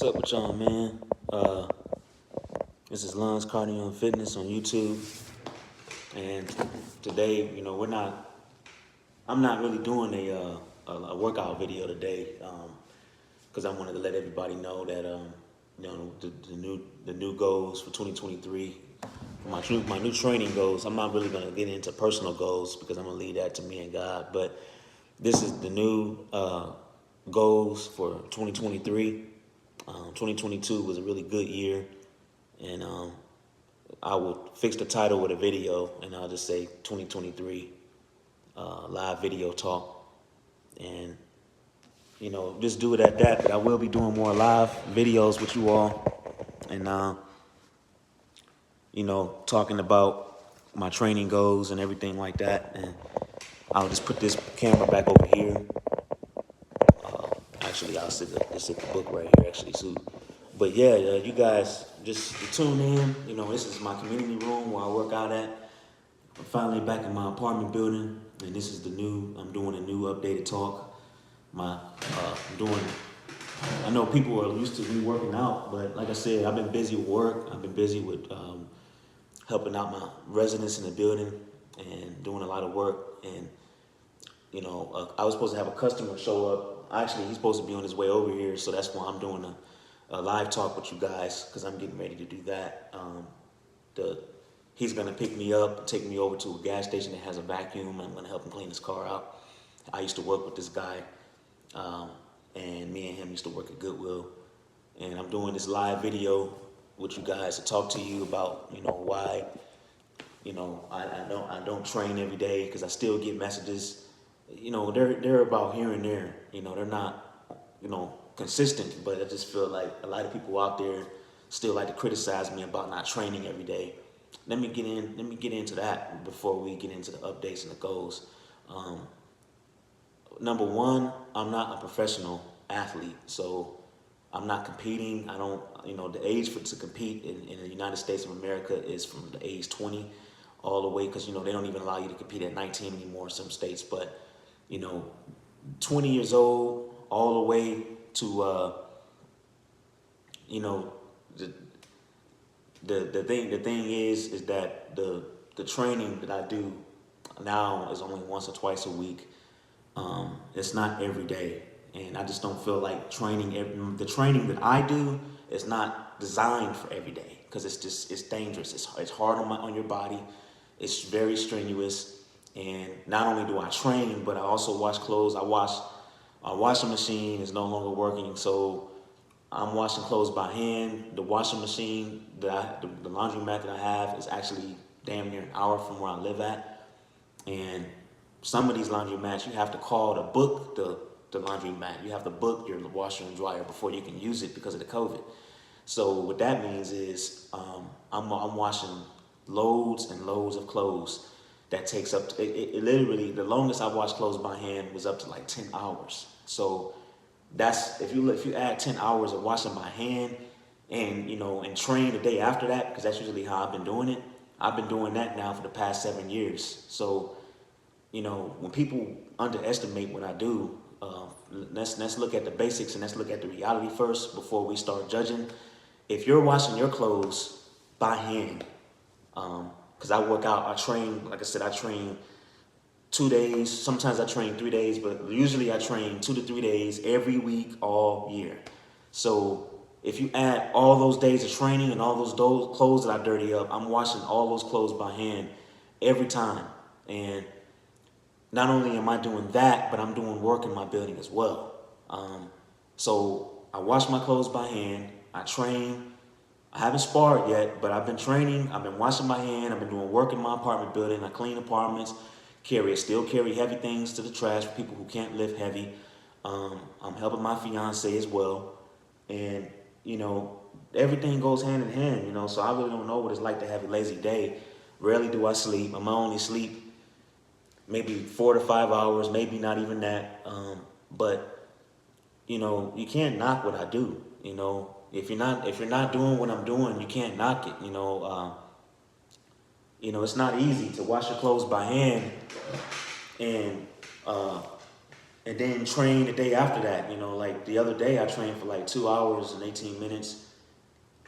up with y'all, man? This is Lons Cardio and Fitness on YouTube, and today, I'm not really doing a workout video today, because I wanted to let everybody know that the new goals for 2023, my new training goals. I'm not really gonna get into personal goals because I'm gonna leave that to me and God, but this is the new goals for 2023. 2022 was a really good year, and I will fix the title with a video, and I'll just say 2023 live video talk, and just do it at that. But I will be doing more live videos with you all, and talking about my training goals and everything like that. And I'll just put this camera back over here. Actually, I'll sit the book right here, actually, too. But yeah, you guys just tune in. This is my community room where I work out at. I'm finally back in my apartment building, and this is I'm doing a new updated talk. I know people are used to me working out, but like I said, I've been busy with work. I've been busy with helping out my residents in the building and doing a lot of work. And I was supposed to have a customer show up. Actually, he's supposed to be on his way over here, so that's why I'm doing a live talk with you guys, because I'm getting ready to do that. He's gonna pick me up and take me over to a gas station that has a vacuum. I'm gonna help him clean his car out. I used to work with this guy, and me and him used to work at Goodwill. And I'm doing this live video with you guys to talk to you about why I don't train every day, because I still get messages. They're about here and there. They're not consistent, but I just feel like a lot of people out there still like to criticize me about not training every day. Let me get into that before we get into the updates and the goals. Number one, I'm not a professional athlete, so I'm not competing. I don't, the age to compete in the United States of America is from the age 20 all the way, because, they don't even allow you to compete at 19 anymore in some states. But, 20 years old all the way to, the thing is that the training that I do now is only once or twice a week. It's not every day, and I just don't feel like training. The training that I do is not designed for every day, because it's dangerous. It's hard on your body. It's very strenuous, and not only do I train, but I also wash clothes. Our washing machine is no longer working, so I'm washing clothes by hand. The washing machine the laundromat that I have is actually damn near an hour from where I live at. And some of these laundromats, you have to call to book the laundromat. You have to book your washer and dryer before you can use it because of the COVID. So what that means is I'm washing loads and loads of clothes. That takes up it literally, the longest I washed clothes by hand was up to like 10 hours. So that's, if you add 10 hours of washing by hand and and train the day after that, because that's usually how I've been doing it. I've been doing that now for the past 7 years. So when people underestimate what I do, let's look at the basics, and let's look at the reality first before we start judging. If you're washing your clothes by hand, because I work out, I train, like I said, I train 2 days. Sometimes I train 3 days, but usually I train 2 to 3 days every week, all year. So if you add all those days of training and all those clothes that I dirty up, I'm washing all those clothes by hand every time. And not only am I doing that, but I'm doing work in my building as well. So I wash my clothes by hand. I train. I haven't sparred yet, but I've been training. I've been washing my hand. I've been doing work in my apartment building. I clean apartments, still carry heavy things to the trash for people who can't lift heavy. I'm helping my fiance as well. And, everything goes hand in hand, so I really don't know what it's like to have a lazy day. Rarely do I sleep. I'm only sleep maybe 4 to 5 hours, maybe not even that. But you can't knock what I do. If you're not doing what I'm doing, you can't knock it. It's not easy to wash your clothes by hand and and then train the day after that. You know, like the other day I trained for like 2 hours and 18 minutes.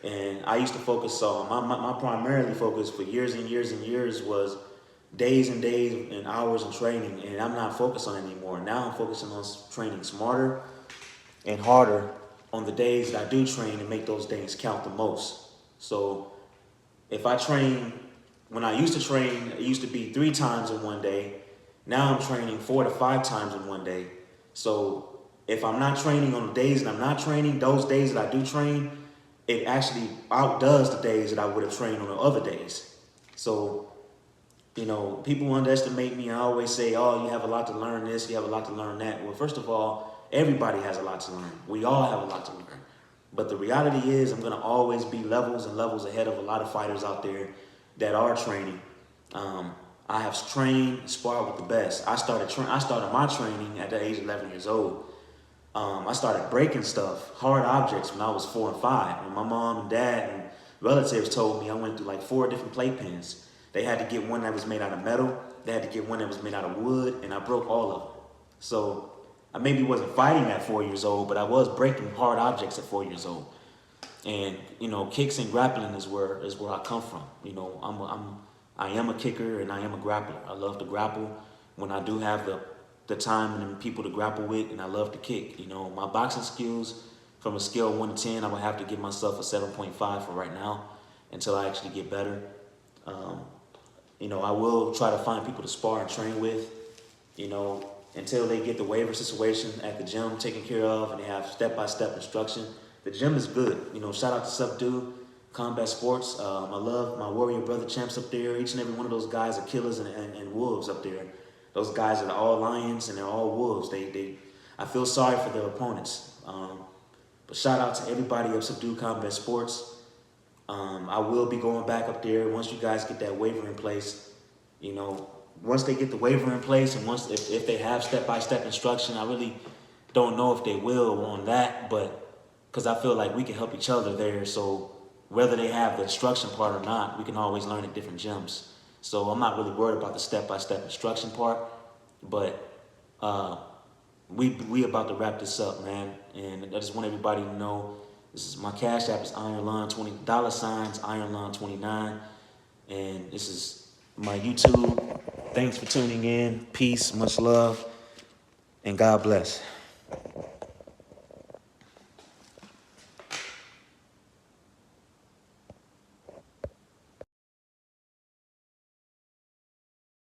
And I used to focus on my primarily focus for years and years and years was days and days and hours of training, and I'm not focused on it anymore. Now I'm focusing on training smarter and harder on the days that I do train and make those days count the most. So if I train, when I used to train, it used to be 3 times in one day. Now I'm training 4 to 5 times in one day. So if I'm not training on the days that I'm not training, those days that I do train, it actually outdoes the days that I would have trained on the other days. So, you know, people underestimate me. I always say, oh, you have a lot to learn this, you have a lot to learn that. Well, first of all, everybody has a lot to learn. We all have a lot to learn. But the reality is I'm going to always be levels and levels ahead of a lot of fighters out there that are training. I have trained, sparred with the best. I started my training at the age of 11 years old. I started breaking stuff, hard objects, when I was 4 and 5. When my mom and dad and relatives told me, I went through like 4 different playpens. They had to get one that was made out of metal. They had to get one that was made out of wood, and I broke all of them. So I maybe wasn't fighting at 4 years old, but I was breaking hard objects at 4 years old. And you know, kicks and grappling is where I come from. You know, I am a kicker and I am a grappler. I love to grapple when I do have the time and the people to grapple with, and I love to kick. You know, my boxing skills, from a scale of 1 to 10, I would have to give myself a 7.5 for right now until I actually get better. You know, I will try to find people to spar and train with, you know, until they get the waiver situation at the gym taken care of and they have step-by-step instruction. The gym is good. You know, shout out to Subdue Combat Sports. I love my Warrior Brother champs up there. Each and every one of those guys are killers and wolves up there. Those guys are all lions and they're all wolves. I feel sorry for their opponents. But shout out to everybody at Subdue Combat Sports. I will be going back up there once you guys get that waiver in place. You know, once they get the waiver in place and if they have step-by-step instruction, I really don't know if they will on that, but because I feel like we can help each other there. So whether they have the instruction part or not, we can always learn at different gyms. So I'm not really worried about the step-by-step instruction part, but we about to wrap this up, man. And I just want everybody to know, this is my Cash App is IronLon20, $IronLon29. And this is my YouTube. Thanks for tuning in. Peace, much love, and God bless.